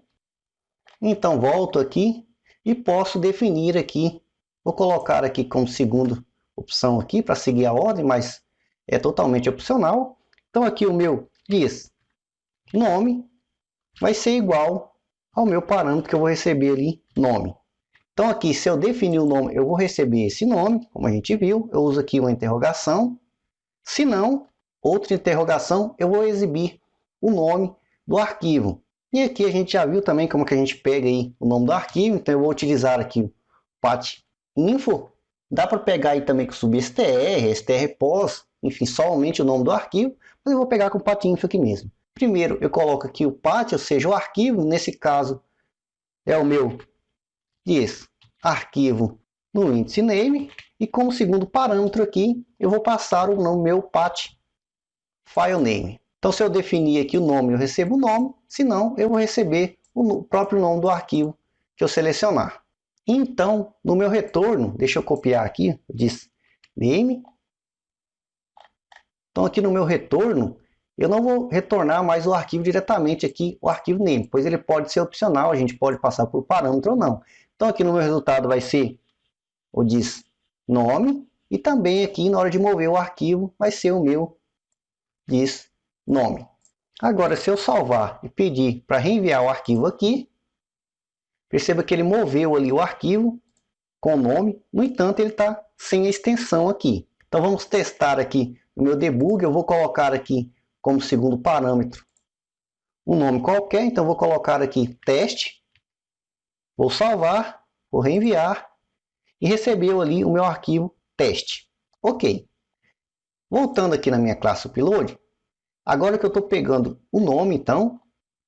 Então volto aqui e posso definir aqui. Vou colocar aqui como segunda opção aqui para seguir a ordem, mas é totalmente opcional. Então aqui o meu diz nome vai ser igual ao meu parâmetro que eu vou receber ali, nome. Então aqui, se eu definir o nome, eu vou receber esse nome, como a gente viu. Eu uso aqui uma interrogação. Se não, outra interrogação, eu vou exibir o nome do arquivo. E aqui a gente já viu também como que a gente pega aí o nome do arquivo. Então eu vou utilizar aqui o path.info. Dá para pegar aí também com substr, strpos, enfim, somente o nome do arquivo. Mas eu vou pegar com o path.info aqui mesmo. Primeiro eu coloco aqui o path, ou seja, o arquivo. Nesse caso é o meu diz arquivo no índice name e como segundo parâmetro aqui eu vou passar o meu path file name. Então se eu definir aqui o nome eu recebo o nome, se não eu vou receber o próprio nome do arquivo que eu selecionar. Então no meu retorno, deixa eu copiar aqui, diz name. Então aqui no meu retorno eu não vou retornar mais o arquivo diretamente aqui, o arquivo name, pois ele pode ser opcional, a gente pode passar por parâmetro ou não. Então aqui no meu resultado vai ser o diz nome e também aqui na hora de mover o arquivo vai ser o meu diz nome. Agora, se eu salvar e pedir para reenviar o arquivo aqui, perceba que ele moveu ali o arquivo com o nome, no entanto ele está sem a extensão aqui. Então vamos testar aqui no meu debug, eu vou colocar aqui como segundo parâmetro um nome qualquer, então vou colocar aqui teste, vou salvar, vou reenviar e recebeu ali o meu arquivo teste. Ok. Voltando aqui na minha classe upload, agora que eu estou pegando o nome, então,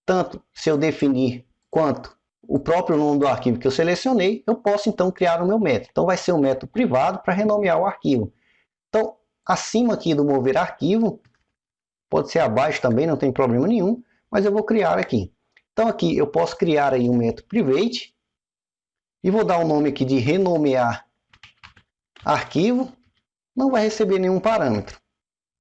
tanto se eu definir quanto o próprio nome do arquivo que eu selecionei, eu posso então criar o meu método. Então vai ser um método privado para renomear o arquivo. Então, acima aqui do mover arquivo, pode ser abaixo também, não tem problema nenhum, mas eu vou criar aqui. Então aqui eu posso criar aí um método private e vou dar o nome aqui de renomear arquivo, não vai receber nenhum parâmetro.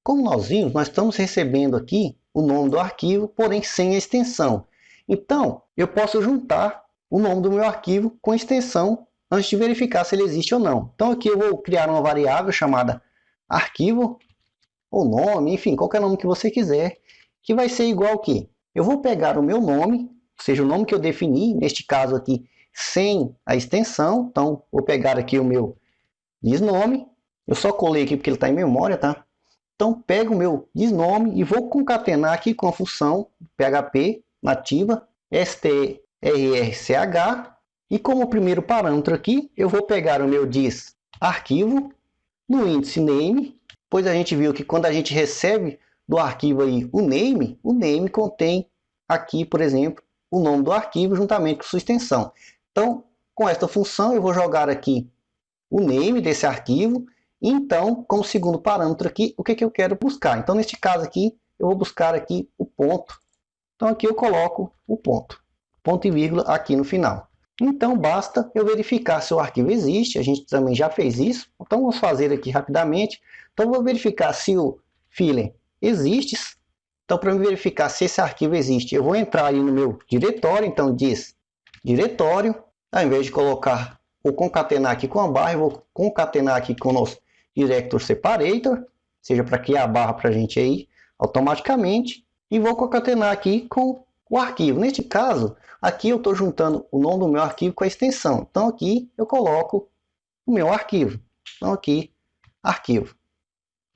Como nós vimos, nós estamos recebendo aqui o nome do arquivo, porém sem a extensão. Então, eu posso juntar o nome do meu arquivo com a extensão antes de verificar se ele existe ou não. Então aqui eu vou criar uma variável chamada arquivo, ou nome, enfim, qualquer nome que você quiser, que vai ser igual aqui. Eu vou pegar o meu nome, ou seja, o nome que eu defini, neste caso aqui, sem a extensão. Então, vou pegar aqui o meu disnome. Eu só colei aqui porque ele está em memória, tá? Então, pego o meu disnome e vou concatenar aqui com a função PHP nativa strrch. E como primeiro parâmetro aqui, eu vou pegar o meu dis arquivo no índice name, pois a gente viu que quando a gente recebe do arquivo aí o name contém aqui, por exemplo, o nome do arquivo juntamente com sua extensão. Então, com esta função, eu vou jogar aqui o name desse arquivo. E então, como segundo parâmetro aqui, o que eu quero buscar? Então, neste caso aqui, eu vou buscar aqui o ponto. Então, aqui eu coloco o ponto e vírgula aqui no final. Então, basta eu verificar se o arquivo existe. A gente também já fez isso. Então, vamos fazer aqui rapidamente. Então, eu vou verificar se o file existe. Então, para verificar se esse arquivo existe, eu vou entrar ali no meu diretório. Então, diz diretório. Ao invés de colocar ou concatenar aqui com a barra, eu vou concatenar aqui com o nosso director separator, seja para criar a barra para a gente aí automaticamente, e vou concatenar aqui com o arquivo. Neste caso, aqui eu estou juntando o nome do meu arquivo com a extensão. Então aqui eu coloco o meu arquivo. Então aqui, arquivo.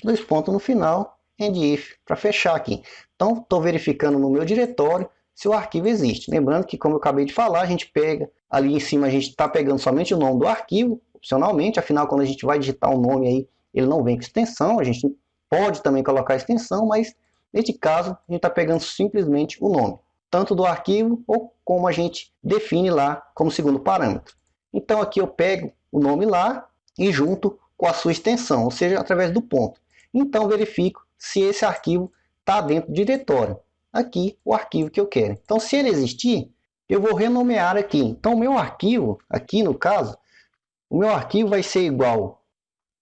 Dois pontos no final, end if, para fechar aqui. Então estou verificando no meu diretório se o arquivo existe. Lembrando que, como eu acabei de falar, a gente pega ali em cima, a gente está pegando somente o nome do arquivo, opcionalmente. Afinal, quando a gente vai digitar um nome aí, ele não vem com extensão. A gente pode também colocar extensão, mas neste caso, a gente está pegando simplesmente o nome, tanto do arquivo ou como a gente define lá como segundo parâmetro. Então aqui eu pego o nome lá e junto com a sua extensão, ou seja, através do ponto. Então verifico se esse arquivo está dentro do diretório. Aqui o arquivo que eu quero. Então, se ele existir, eu vou renomear aqui. Então, o meu arquivo, aqui no caso, o meu arquivo vai ser igual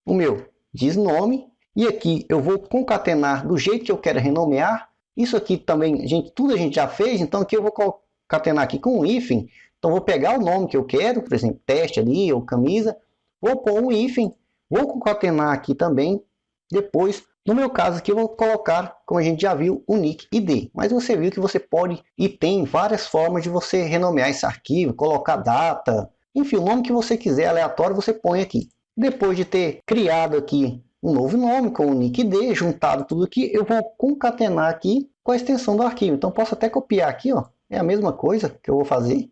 o meu disnome. E aqui eu vou concatenar do jeito que eu quero renomear. Isso aqui também, tudo a gente já fez. Então, aqui eu vou concatenar aqui com um hífen. Então, vou pegar o nome que eu quero, por exemplo, teste ali ou camisa. Vou pôr um hífen. Vou concatenar aqui também. Depois, no meu caso aqui, eu vou colocar, como a gente já viu, o nick id. Mas você viu que você pode e tem várias formas de você renomear esse arquivo, colocar data, enfim, o nome que você quiser aleatório você põe aqui. Depois de ter criado aqui um novo nome com o nick id, juntado tudo aqui, eu vou concatenar aqui com a extensão do arquivo. Então posso até copiar aqui, ó. É a mesma coisa que eu vou fazer.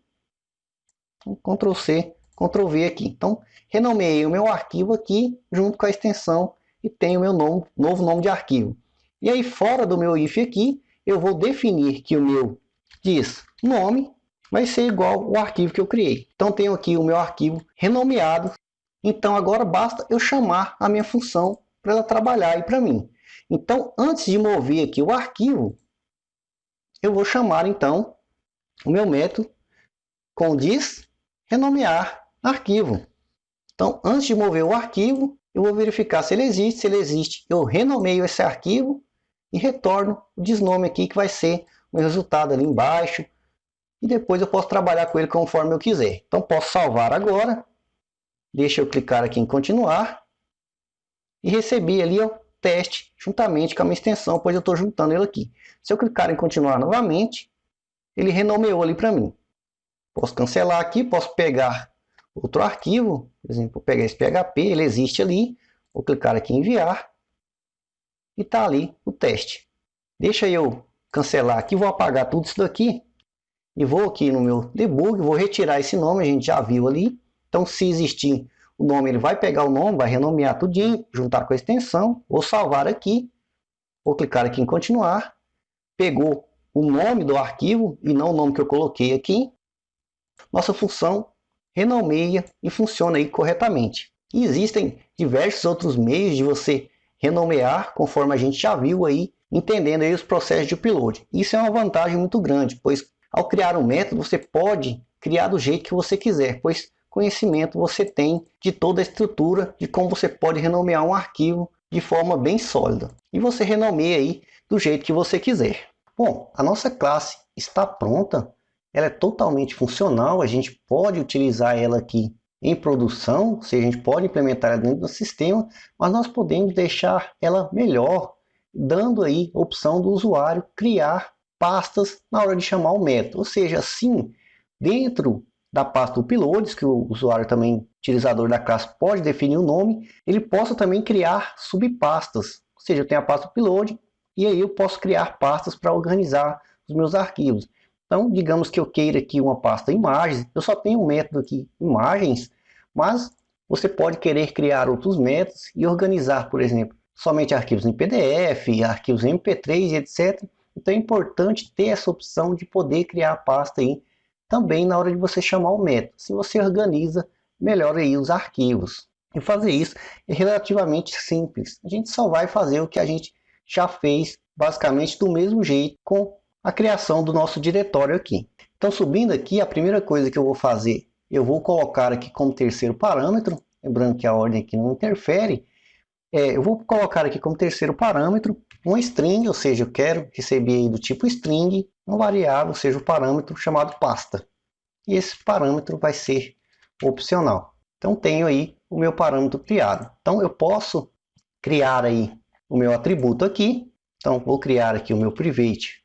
Ctrl C, Ctrl V aqui. Então renomeei o meu arquivo aqui junto com a extensão e tenho o meu novo nome de arquivo. E aí, fora do meu if aqui, eu vou definir que o meu diz nome vai ser igual ao arquivo que eu criei. Então, tenho aqui o meu arquivo renomeado. Então, agora basta eu chamar a minha função para ela trabalhar aí para mim. Então, antes de mover aqui o arquivo, eu vou chamar, então, o meu método com diz renomear arquivo. Então, antes de mover o arquivo, eu vou verificar se ele existe. Se ele existe, eu renomeio esse arquivo e retorno o disnome aqui, que vai ser o resultado ali embaixo. E depois eu posso trabalhar com ele conforme eu quiser. Então, posso salvar agora. Deixa eu clicar aqui em continuar. E recebi ali ó, teste juntamente com a minha extensão, pois eu estou juntando ele aqui. Se eu clicar em continuar novamente, ele renomeou ali para mim. Posso cancelar aqui, posso pegar outro arquivo, por exemplo, vou pegar esse PHP, ele existe ali, vou clicar aqui em enviar e está ali o teste. Deixa eu cancelar aqui, vou apagar tudo isso daqui e vou aqui no meu debug, vou retirar esse nome, a gente já viu ali. Então, se existir o nome, ele vai pegar o nome, vai renomear tudinho, juntar com a extensão, vou salvar aqui, vou clicar aqui em continuar, pegou o nome do arquivo e não o nome que eu coloquei aqui, nossa função renomeia e funciona aí corretamente. E existem diversos outros meios de você renomear, conforme a gente já viu aí, entendendo aí os processos de upload. Isso é uma vantagem muito grande, pois ao criar um método, você pode criar do jeito que você quiser, pois conhecimento você tem de toda a estrutura, de como você pode renomear um arquivo de forma bem sólida. E você renomeia aí do jeito que você quiser. Bom, a nossa classe está pronta, ela é totalmente funcional, a gente pode utilizar ela aqui em produção, ou seja, a gente pode implementar ela dentro do sistema, mas nós podemos deixar ela melhor, dando aí a opção do usuário criar pastas na hora de chamar o método. Ou seja, assim, dentro da pasta uploads, que o usuário também, utilizador da classe, pode definir o nome, ele possa também criar subpastas. Ou seja, eu tenho a pasta upload e aí eu posso criar pastas para organizar os meus arquivos. Então, digamos que eu queira aqui uma pasta imagens, eu só tenho um método aqui, imagens, mas você pode querer criar outros métodos e organizar, por exemplo, somente arquivos em PDF, arquivos em MP3, etc. Então é importante ter essa opção de poder criar a pasta aí também na hora de você chamar o método. Se você organiza melhor aí os arquivos. E fazer isso é relativamente simples. A gente só vai fazer o que a gente já fez basicamente do mesmo jeito com a criação do nosso diretório aqui. Então, subindo aqui, a primeira coisa que eu vou fazer, eu vou colocar aqui como terceiro parâmetro, lembrando que a ordem aqui não interfere, eu vou colocar aqui como terceiro parâmetro um string, ou seja, eu quero receber aí do tipo string uma variável, ou seja, o parâmetro chamado pasta. E esse parâmetro vai ser opcional. Então, tenho aí o meu parâmetro criado. Então, eu posso criar aí o meu atributo aqui. Então, vou criar aqui o meu private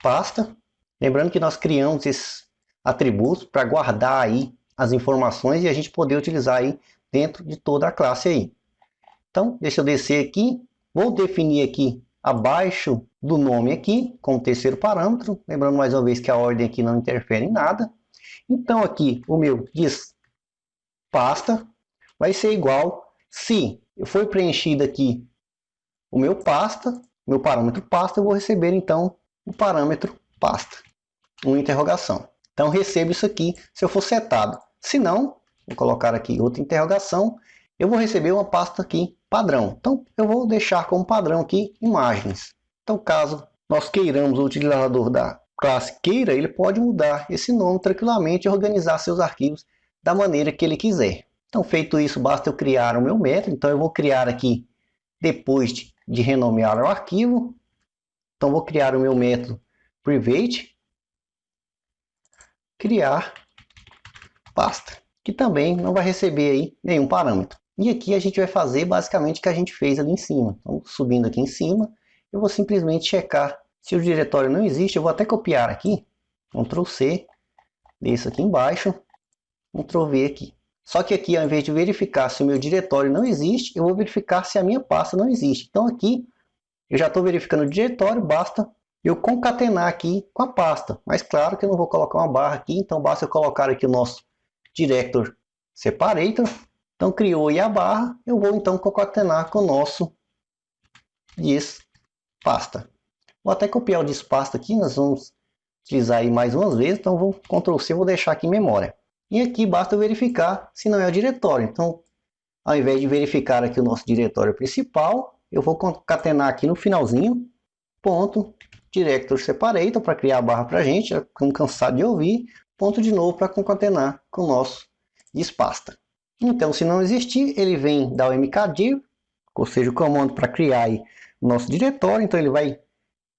pasta. Lembrando que nós criamos esses atributos para guardar aí as informações e a gente poder utilizar aí dentro de toda a classe aí. Então, deixa eu descer aqui. Vou definir aqui abaixo do nome aqui, como terceiro parâmetro. Lembrando mais uma vez que a ordem aqui não interfere em nada. Então, aqui o meu pasta vai ser igual se foi preenchido aqui o meu parâmetro pasta, eu vou receber então o parâmetro pasta, uma interrogação. Então recebo isso aqui se eu for setado. Se não, vou colocar aqui outra interrogação, eu vou receber uma pasta aqui padrão. Então eu vou deixar como padrão aqui imagens. Então caso nós queiramos, o utilizador da classe queira, ele pode mudar esse nome tranquilamente e organizar seus arquivos da maneira que ele quiser. Então feito isso, basta eu criar o meu método. Então eu vou criar aqui, depois de renomear o arquivo, então vou criar o meu método private, criar pasta, que também não vai receber aí nenhum parâmetro. E aqui a gente vai fazer basicamente o que a gente fez ali em cima. Então, subindo aqui em cima, eu vou simplesmente checar se o diretório não existe. Eu vou até copiar aqui, Ctrl C, desço aqui embaixo, Ctrl V aqui. Só que aqui, ao invés de verificar se o meu diretório não existe, eu vou verificar se a minha pasta não existe. Então aqui, eu já estou verificando o diretório, basta eu concatenar aqui com a pasta. Mas claro que eu não vou colocar uma barra aqui, então basta eu colocar aqui o nosso director separator. Então criou aí a barra, eu vou então concatenar com o nosso dispasta. Vou até copiar o dispasta aqui, nós vamos utilizar aí mais umas vezes, então vou Ctrl C, vou deixar aqui em memória. E aqui basta verificar se não é o diretório. Então, ao invés de verificar aqui o nosso diretório principal, eu vou concatenar aqui no finalzinho, ponto, director separator, para criar a barra para a gente, já ficamos cansados de ouvir, ponto de novo para concatenar com o nosso dispasta. Então, se não existir, ele vem dar o mkdir, ou seja, o comando para criar aí o nosso diretório. Então, ele vai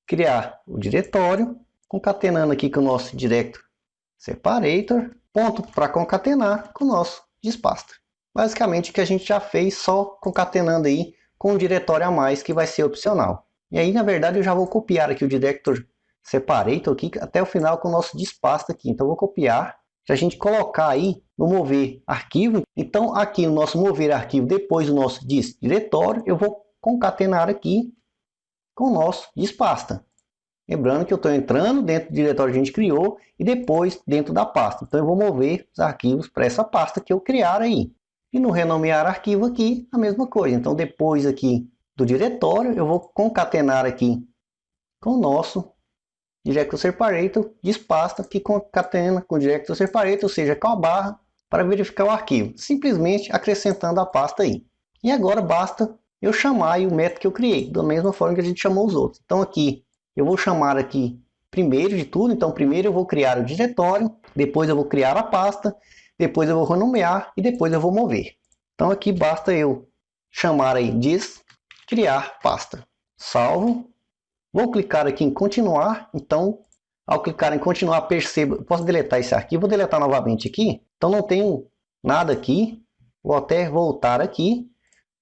criar o diretório, concatenando aqui com o nosso director separator, ponto para concatenar com o nosso dispasta. Basicamente o que a gente já fez, só concatenando aí com um diretório a mais que vai ser opcional. E aí, na verdade, eu já vou copiar aqui o Director Separator aqui até o final com o nosso dispasta aqui. Então, eu vou copiar para a gente colocar aí no mover arquivo. Então, aqui no nosso mover arquivo, depois do nosso diretório, eu vou concatenar aqui com o nosso dispasta. Lembrando que eu estou entrando dentro do diretório que a gente criou e depois dentro da pasta. Então eu vou mover os arquivos para essa pasta que eu criar aí. E no renomear arquivo aqui, a mesma coisa. Então depois aqui do diretório, eu vou concatenar aqui com o nosso Director Separator, dispasta, que concatena com o Director Separator, ou seja, com a barra, para verificar o arquivo. Simplesmente acrescentando a pasta aí. E agora basta eu chamar aí o método que eu criei, da mesma forma que a gente chamou os outros. Então aqui, eu vou chamar aqui primeiro de tudo. Então primeiro eu vou criar o diretório, depois eu vou criar a pasta, depois eu vou renomear e depois eu vou mover. Então aqui basta eu chamar aí criar pasta. Salvo. Vou clicar aqui em continuar. Então ao clicar em continuar, perceba, eu posso deletar esse arquivo, vou deletar novamente aqui. Então não tenho nada aqui. Vou até voltar aqui.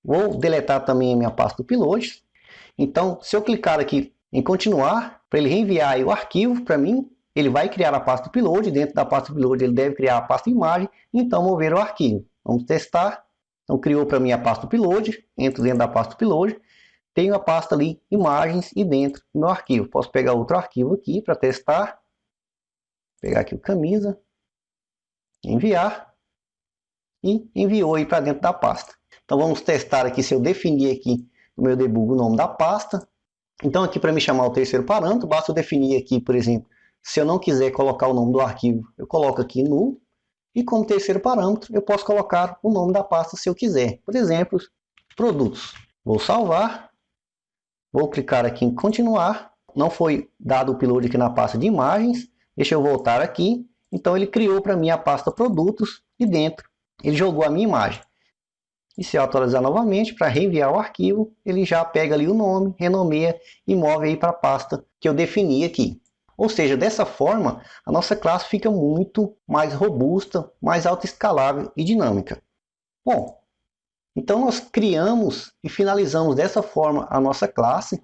Vou deletar também a minha pasta do Pilotes. Então, se eu clicar aqui em continuar, para ele reenviar o arquivo para mim, ele vai criar a pasta upload. Dentro da pasta upload ele deve criar a pasta imagem, então mover o arquivo. Vamos testar. Então criou para mim a pasta upload, entro dentro da pasta upload, tenho a pasta ali imagens e dentro do meu arquivo. Posso pegar outro arquivo aqui para testar. Pegar aqui o camisa, enviar e enviou aí para dentro da pasta. Então vamos testar aqui se eu definir aqui no meu debug o nome da pasta. Então aqui para me chamar o terceiro parâmetro, basta eu definir aqui, por exemplo, se eu não quiser colocar o nome do arquivo, eu coloco aqui null. E como terceiro parâmetro, eu posso colocar o nome da pasta se eu quiser. Por exemplo, produtos. Vou salvar. Vou clicar aqui em continuar. Não foi dado o upload aqui na pasta de imagens. Deixa eu voltar aqui. Então ele criou para mim a pasta produtos e dentro ele jogou a minha imagem. E se eu atualizar novamente para reenviar o arquivo, ele já pega ali o nome, renomeia e move aí para a pasta que eu defini aqui. Ou seja, dessa forma, a nossa classe fica muito mais robusta, mais autoescalável e dinâmica. Bom, então nós criamos e finalizamos dessa forma a nossa classe.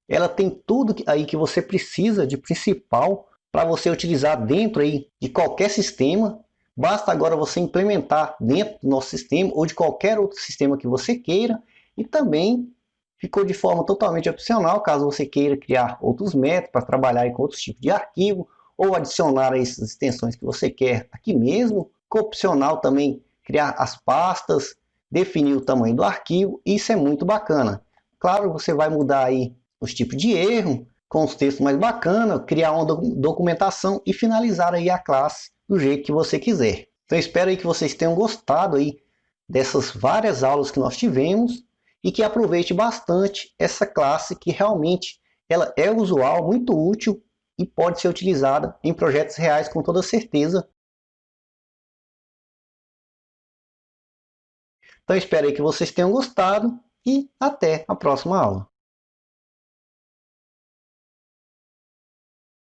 Ela tem tudo aí que você precisa de principal para você utilizar dentro aí de qualquer sistema. Basta agora você implementar dentro do nosso sistema ou de qualquer outro sistema que você queira. E também ficou de forma totalmente opcional, caso você queira criar outros métodos para trabalhar com outros tipos de arquivo ou adicionar essas extensões que você quer aqui mesmo. Ficou opcional também criar as pastas, definir o tamanho do arquivo. Isso é muito bacana. Claro, você vai mudar aí os tipos de erro, com os textos mais bacanas, criar uma documentação e finalizar aí a classe do jeito que você quiser. Então espero aí que vocês tenham gostado aí dessas várias aulas que nós tivemos e que aproveite bastante essa classe que realmente ela é usual, muito útil e pode ser utilizada em projetos reais com toda certeza. Então espero aí que vocês tenham gostado e até a próxima aula.